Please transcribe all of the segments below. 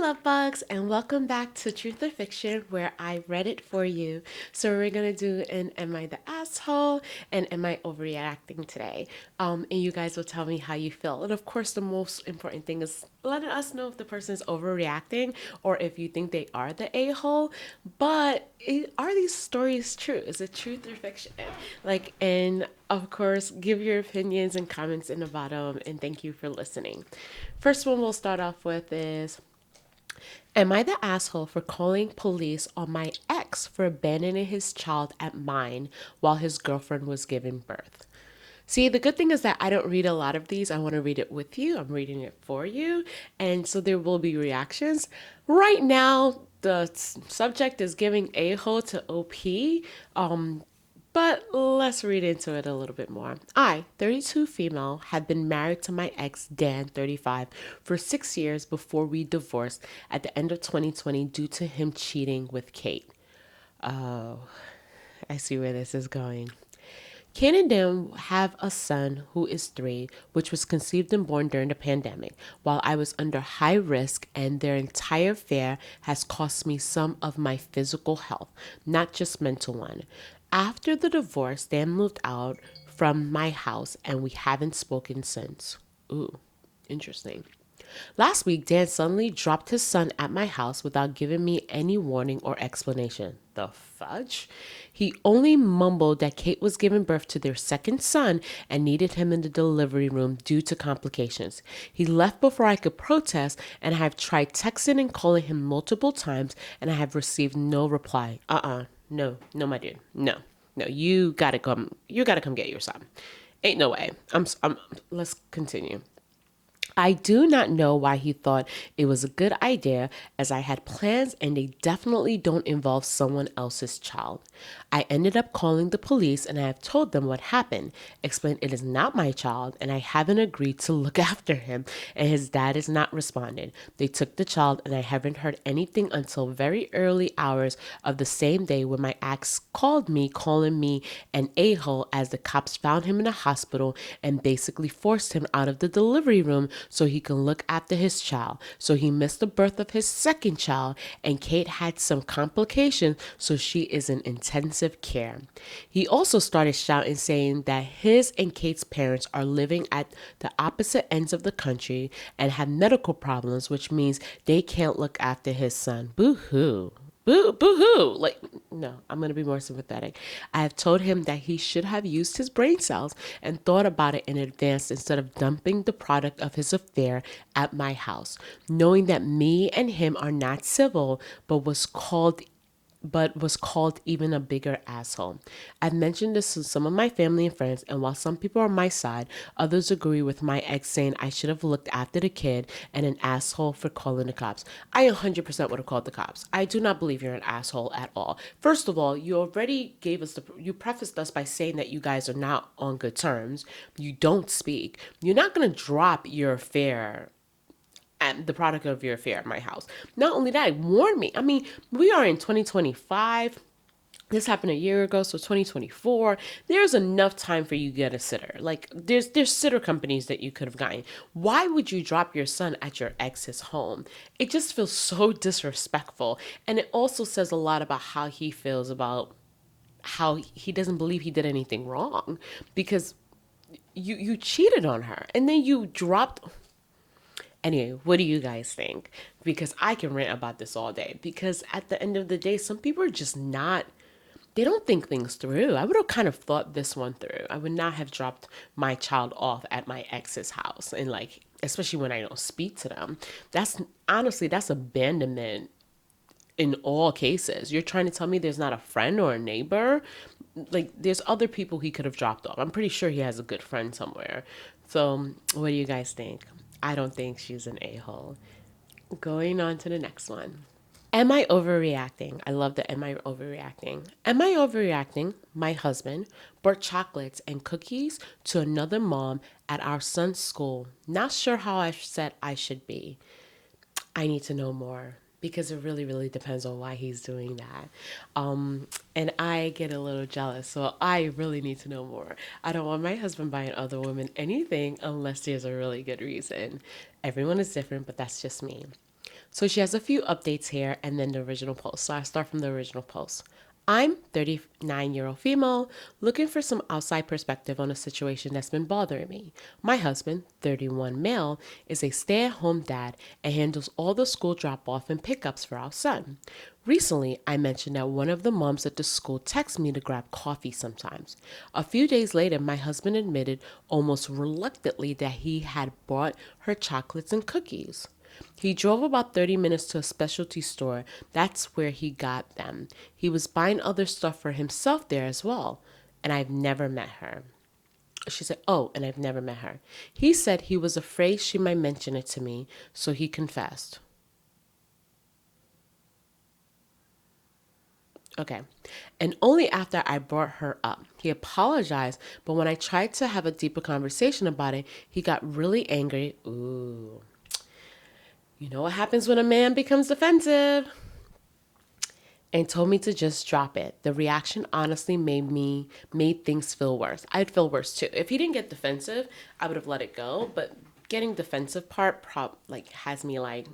love bugs, and welcome back to Truth or Fiction, where I read it for you. So we're gonna do an Am I the Asshole and Am I Overreacting today? And you guys will tell me how you feel. And of course, the most important thing is letting us know if the person is overreacting or if you think they are the a-hole. But are these stories true? Is it truth or fiction? And of course, give your opinions and comments in the bottom. And thank you for listening. First one we'll start off with is, am I the asshole for calling police on my ex for abandoning his child at mine while his girlfriend was giving birth? See, the good thing is that I don't read a lot of these. I want to read it with you. I'm reading it for you. And so there will be reactions. Right now, the subject is giving a-hole to OP. But let's read into it a little bit more. I, 32 female, had been married to my ex, Dan, 35, for 6 years before we divorced at the end of 2020 due to him cheating with Kate. Oh, I see where this is going. Kate and Dan have a son who is 3, which was conceived and born during the pandemic, while I was under high risk, and their entire affair has cost me some of my physical health, not just mental one. After the divorce, Dan moved out from my house, and we haven't spoken since. Ooh, interesting. Last week, Dan suddenly dropped his son at my house without giving me any warning or explanation. The fudge? He only mumbled that Kate was giving birth to their second son and needed him in the delivery room due to complications. He left before I could protest, and I have tried texting and calling him multiple times, and I have received no reply. No, my dude. No. You gotta come get your son. Ain't no way. Let's continue. I do not know why he thought it was a good idea, as I had plans and they definitely don't involve someone else's child. I ended up calling the police, and I have told them what happened, explained it is not my child and I haven't agreed to look after him, and his dad is not responded. They took the child, and I haven't heard anything until very early hours of the same day when my ex called me, calling me an a-hole, as the cops found him in a hospital and basically forced him out of the delivery room so he can look after his child. So he missed the birth of his second child, and Kate had some complications, so she is in intensive care. He also started shouting, saying that his and Kate's parents are living at the opposite ends of the country and have medical problems, which means they can't look after his son. Boo-hoo. Boo-hoo. No, I'm going to be more sympathetic. I have told him that he should have used his brain cells and thought about it in advance instead of dumping the product of his affair at my house, knowing that me and him are not civil, but was called even a bigger asshole. I've mentioned this to some of my family and friends, and while some people are on my side, others agree with my ex, saying I should have looked after the kid and an asshole for calling the cops. I 100% would have called the cops. I do not believe you're an asshole at all. First of all, you already you prefaced us by saying that you guys are not on good terms. You don't speak. You're not going to drop your affair and the product of your affair at my house. Not only that, warn me. I mean, we are in 2025. This happened a year ago, so 2024. There's enough time for you to get a sitter. There's sitter companies that you could have gotten. Why would you drop your son at your ex's home? It just feels so disrespectful, and it also says a lot about how he feels about how he doesn't believe he did anything wrong, because you cheated on her and then you dropped. Anyway, what do you guys think? Because I can rant about this all day. Because at the end of the day, some people are just not, they don't think things through. I would have kind of thought this one through. I would not have dropped my child off at my ex's house. And especially when I don't speak to them. That's abandonment in all cases. You're trying to tell me there's not a friend or a neighbor? There's other people he could have dropped off. I'm pretty sure he has a good friend somewhere. So what do you guys think? I don't think she's an a-hole. Going on to the next one. Am I overreacting? I love the am I overreacting. Am I overreacting? My husband brought chocolates and cookies to another mom at our son's school. Not sure how I said I should be. I need to know more, because it really, really depends on why he's doing that. And I get a little jealous, so I really need to know more. I don't want my husband buying other women anything unless there's a really good reason. Everyone is different, but that's just me. So she has a few updates here and then the original post. So I start from the original post. I'm 39-year-old female looking for some outside perspective on a situation that's been bothering me. My husband, 31 male, is a stay-at-home dad and handles all the school drop-off and pickups for our son. Recently, I mentioned that one of the moms at the school texts me to grab coffee sometimes. A few days later, my husband admitted almost reluctantly that he had bought her chocolates and cookies. He drove about 30 minutes to a specialty store. That's where he got them. He was buying other stuff for himself there as well. And I've never met her. She said, oh, and I've never met her. He said he was afraid she might mention it to me, so he confessed. Okay. And only after I brought her up. He apologized, but when I tried to have a deeper conversation about it, he got really angry. Ooh. You know what happens when a man becomes defensive? And told me to just drop it. The reaction honestly made things feel worse. I'd feel worse too. If he didn't get defensive, I would have let it go. But getting defensive part has me like,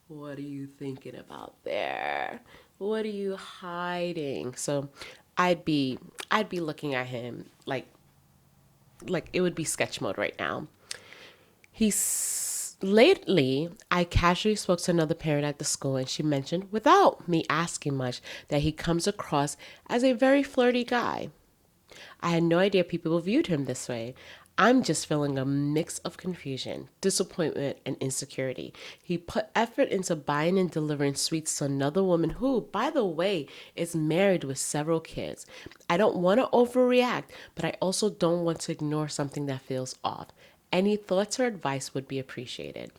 what are you thinking about there? What are you hiding? So I'd be looking at him like it would be sketch mode right now. Lately, I casually spoke to another parent at the school, and she mentioned, without me asking much, that he comes across as a very flirty guy. I had no idea people viewed him this way. I'm just feeling a mix of confusion, disappointment, and insecurity. He put effort into buying and delivering sweets to another woman who, by the way, is married with several kids. I don't want to overreact, but I also don't want to ignore something that feels off. Any thoughts or advice would be appreciated.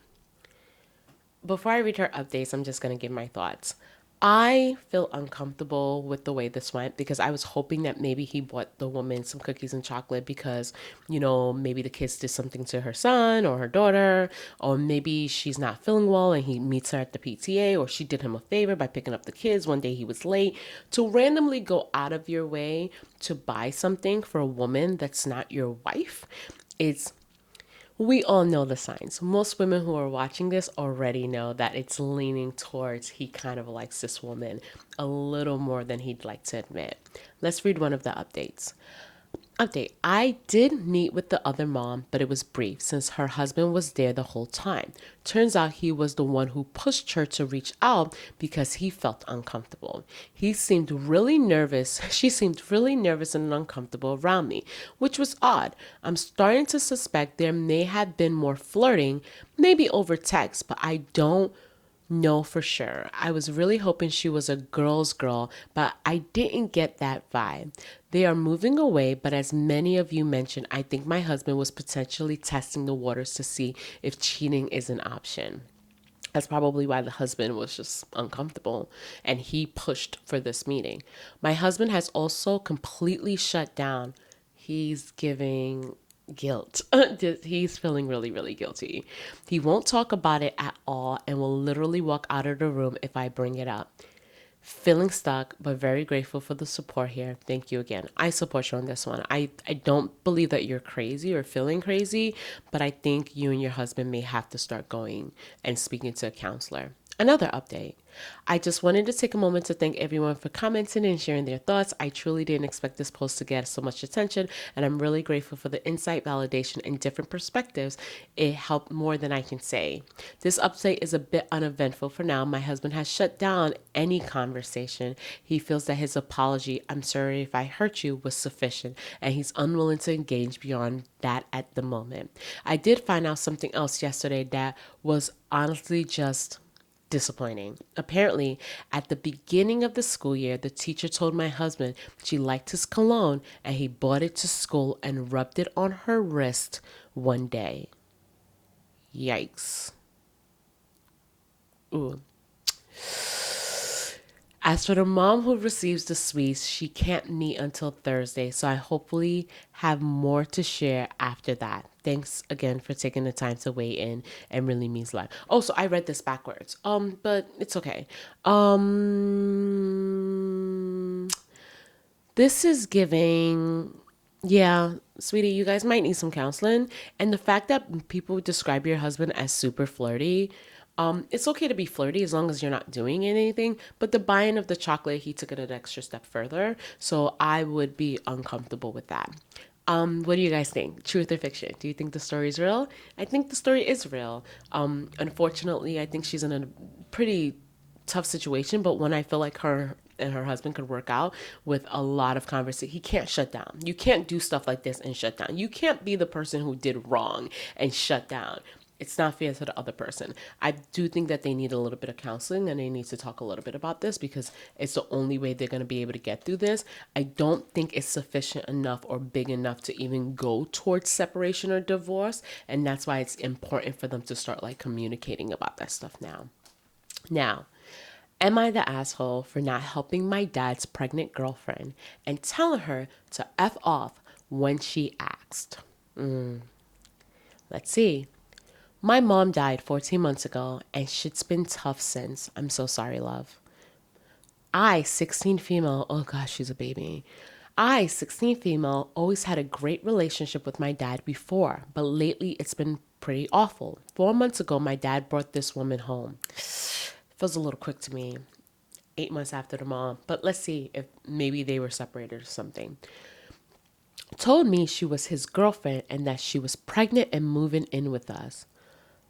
Before I read her updates, I'm just going to give my thoughts. I feel uncomfortable with the way this went because I was hoping that maybe he bought the woman some cookies and chocolate because, maybe the kids did something to her son or her daughter, or maybe she's not feeling well and he meets her at the PTA, or she did him a favor by picking up the kids one day he was late. To randomly go out of your way to buy something for a woman that's not your wife is we all know the signs. Most women who are watching this already know that it's leaning towards he kind of likes this woman a little more than he'd like to admit. Let's read one of the updates. Update. I did meet with the other mom, but it was brief since her husband was there the whole time. Turns out he was the one who pushed her to reach out because he felt uncomfortable. He seemed really nervous. She seemed really nervous and uncomfortable around me, which was odd. I'm starting to suspect there may have been more flirting, maybe over text, but I don't know for sure. I was really hoping she was a girl's girl, but I didn't get that vibe. They are moving away, but as many of you mentioned, I think my husband was potentially testing the waters to see if cheating is an option. That's probably why the husband was just uncomfortable and he pushed for this meeting. My husband has also completely shut down. He's giving guilt. He's feeling really, really guilty. He won't talk about it at all and will literally walk out of the room if I bring it up. Feeling stuck, but very grateful for the support here. Thank you again. I support you on this one. I don't believe that you're crazy or feeling crazy, but I think you and your husband may have to start going and speaking to a counselor. Another update. I just wanted to take a moment to thank everyone for commenting and sharing their thoughts. I truly didn't expect this post to get so much attention, and I'm really grateful for the insight, validation, and different perspectives. It helped more than I can say. This update is a bit uneventful for now. My husband has shut down any conversation. He feels that his apology, "I'm sorry if I hurt you," was sufficient, and he's unwilling to engage beyond that at the moment. I did find out something else yesterday that was honestly just disappointing. Apparently, at the beginning of the school year, the teacher told my husband she liked his cologne and he brought it to school and rubbed it on her wrist one day. Yikes. Ooh. As for the mom who receives the sweets, she can't meet until Thursday, so I hopefully have more to share after that. Thanks again for taking the time to weigh in and really means a lot. Oh, so I read this backwards. But it's okay. This is giving, yeah, sweetie, you guys might need some counseling. And the fact that people describe your husband as super flirty, it's okay to be flirty as long as you're not doing anything. But the buying of the chocolate, he took it an extra step further. So I would be uncomfortable with that. What do you guys think? Truth or fiction? Do you think the story is real? I think the story is real. Unfortunately, I think she's in a pretty tough situation, but one I feel like her and her husband could work out with a lot of conversation. He can't shut down. You can't do stuff like this and shut down. You can't be the person who did wrong and shut down. It's not fair to the other person. I do think that they need a little bit of counseling and they need to talk a little bit about this because it's the only way they're going to be able to get through this. I don't think it's sufficient enough or big enough to even go towards separation or divorce. And that's why it's important for them to start like communicating about that stuff now. Now, am I the asshole for not helping my dad's pregnant girlfriend and telling her to F off when she asked? Let's see. My mom died 14 months ago and shit's been tough since. I'm so sorry, love. I, 16 female, oh gosh, she's a baby. I, 16 female, always had a great relationship with my dad before, but lately it's been pretty awful. 4 months ago, my dad brought this woman home. Feels a little quick to me. 8 months after the mom, but let's see if maybe they were separated or something. Told me she was his girlfriend and that she was pregnant and moving in with us.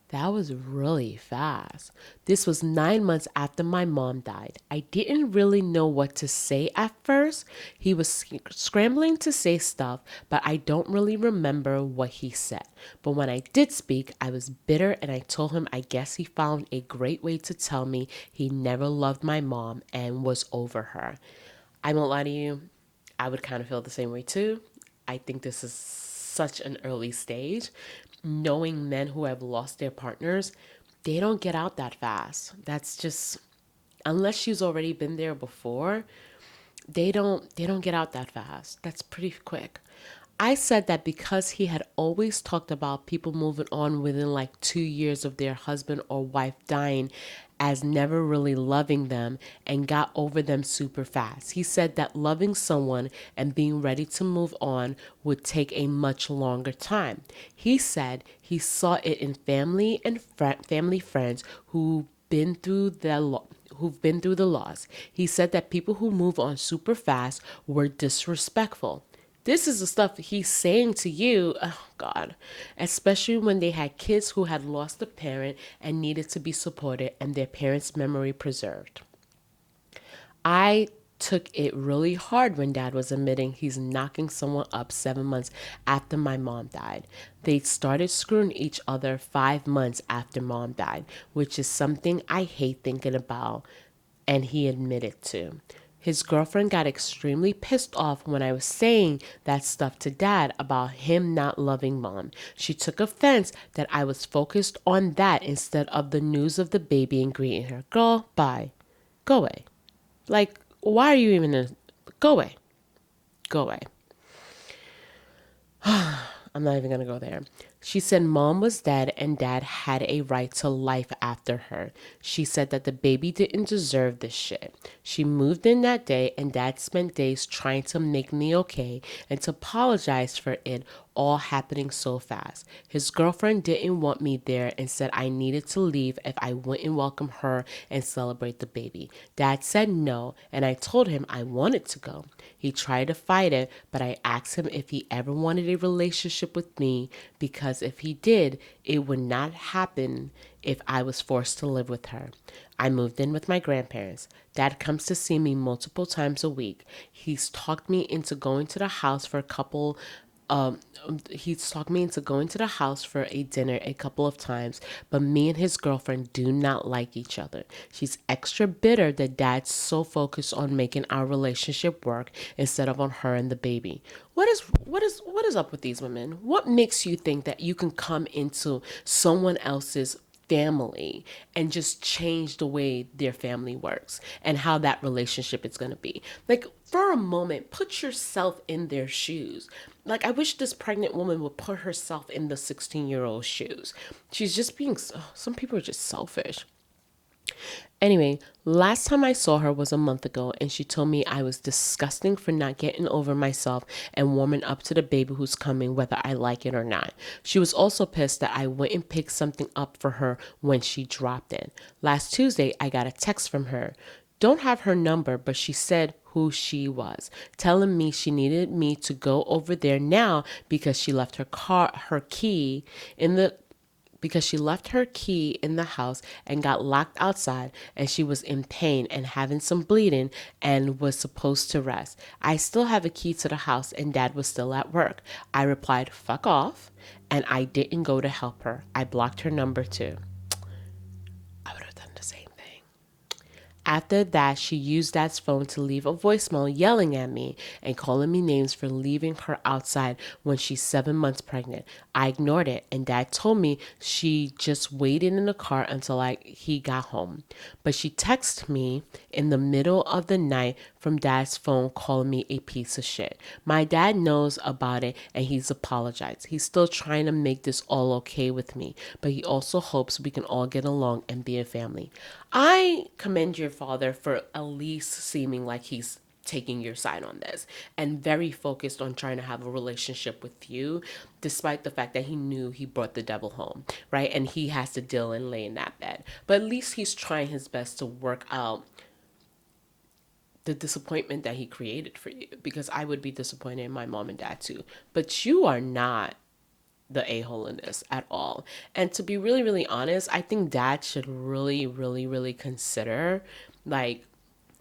That was really fast. This was 9 months after my mom died. I didn't really know what to say at first. He was scrambling to say stuff, but I don't really remember what he said. But when I did speak, I was bitter and I told him I guess he found a great way to tell me he never loved my mom and was over her. I won't lie to you, I would kind of feel the same way too. I think this is such an early stage. Knowing men who have lost their partners, they don't get out that fast. That's just, unless she's already been there before, they don't get out that fast. That's pretty quick. I said that because he had always talked about people moving on within like 2 years of their husband or wife dying as never really loving them and got over them super fast. He said that loving someone and being ready to move on would take a much longer time. He said he saw it in family and family friends who've been through the loss. He said that people who move on super fast were disrespectful. This is the stuff he's saying to you, oh God, especially when they had kids who had lost a parent and needed to be supported and their parents' memory preserved. I took it really hard when dad was admitting he's knocking someone up 7 months after my mom died. They started screwing each other 5 months after mom died, which is something I hate thinking about, and he admitted to. His girlfriend got extremely pissed off when I was saying that stuff to dad about him not loving mom. She took offense that I was focused on that instead of the news of the baby and greeting her. Girl, bye. Go away. Like, why are you even in? Go away. Go away. I'm not even going to go there. She said mom was dead and dad had a right to life after her. She said that the baby didn't deserve this shit. She moved in that day and dad spent days trying to make me okay and to apologize for it all happening so fast. His girlfriend didn't want me there and said I needed to leave if I wouldn't welcome her and celebrate the baby. Dad said no, and I told him I wanted to go. He tried to fight it, but I asked him if he ever wanted a relationship with me because if he did, it would not happen if I was forced to live with her. I moved in with my grandparents. Dad comes to see me multiple times a week. He's talked me into going to the house for a dinner a couple of times, but me and his girlfriend do not like each other. She's extra bitter that dad's so focused on making our relationship work instead of on her and the baby. What is up with these women? What makes you think that you can come into someone else's family and just change the way their family works and how that relationship is going to be? Like, for a moment, put yourself in their shoes. Like, I wish this pregnant woman would put herself in the 16-year-old shoes. She's just being, some people are just selfish. Anyway, last time I saw her was a month ago, and she told me I was disgusting for not getting over myself and warming up to the baby who's coming, whether I like it or not. She was also pissed that I wouldn't pick something up for her when she dropped in. Last Tuesday, I got a text from her. Don't have her number, but she said who she was, telling me she needed me to go over there now because her key in the she left her key in the house and got locked outside, and she was in pain and having some bleeding and was supposed to rest. I still have a key to the house and dad was still at work. I replied, fuck off, and I didn't go to help her. I blocked her number too. I would have done the same thing. After that, she used Dad's phone to leave a voicemail yelling at me and calling me names for leaving her outside when she's 7 months pregnant. I ignored it, and Dad told me she just waited in the car until he got home. But she texted me in the middle of the night from Dad's phone calling me a piece of shit. My dad knows about it and he's apologized. He's still trying to make this all okay with me, but he also hopes we can all get along and be a family. I commend your father for at least seeming like he's taking your side on this and very focused on trying to have a relationship with you, despite the fact that he knew he brought the devil home, right? And he has to deal and lay in that bed. But at least he's trying his best to work out the disappointment that he created for you, because I would be disappointed in my mom and dad too. But you are not the a-hole in this at all. And to be really, really honest, I think dad should really, really, really consider like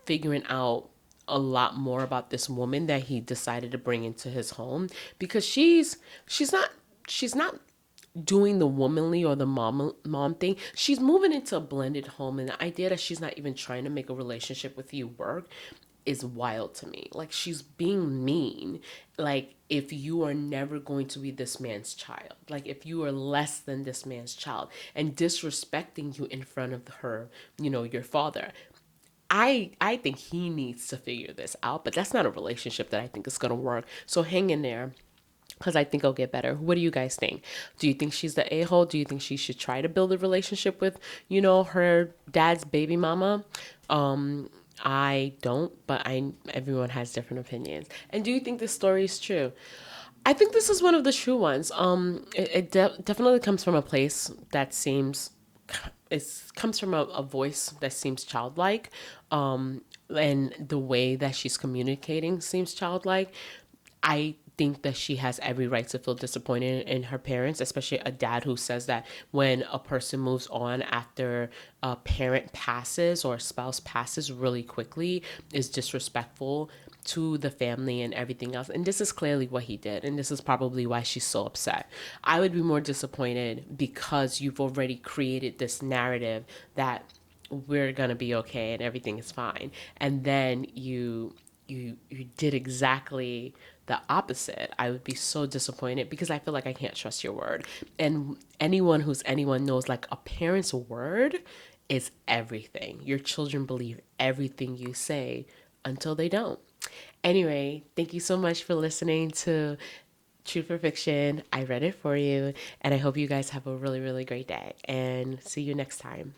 figuring out a lot more about this woman that he decided to bring into his home, because she's not doing the womanly or the mom thing. She's moving into a blended home, and the idea that she's not even trying to make a relationship with you work is wild to me. Like, she's being mean. Like, if you are never going to be this man's child, like if you are less than this man's child, and disrespecting you in front of her, your father. I think he needs to figure this out, but that's not a relationship that I think is going to work. So hang in there, because I think it'll get better. What do you guys think? Do you think she's the a-hole? Do you think she should try to build a relationship with, her dad's baby mama? I don't, but everyone has different opinions. And do you think this story is true? I think this is one of the true ones. It definitely comes from a place that seems, it comes from a voice that seems childlike, and the way that she's communicating seems childlike. I think that she has every right to feel disappointed in her parents, especially a dad who says that when a person moves on after a parent passes or a spouse passes really quickly is disrespectful to the family and everything else. And this is clearly what he did. And this is probably why she's so upset. I would be more disappointed because you've already created this narrative that we're going to be okay and everything is fine. And then you did exactly the opposite. I would be so disappointed because I feel like I can't trust your word. And anyone knows, like, a parent's word is everything. Your children believe everything you say until they don't. Anyway, thank you so much for listening to Truth or Fiction. I read it for you, and I hope you guys have a really, really great day, and see you next time.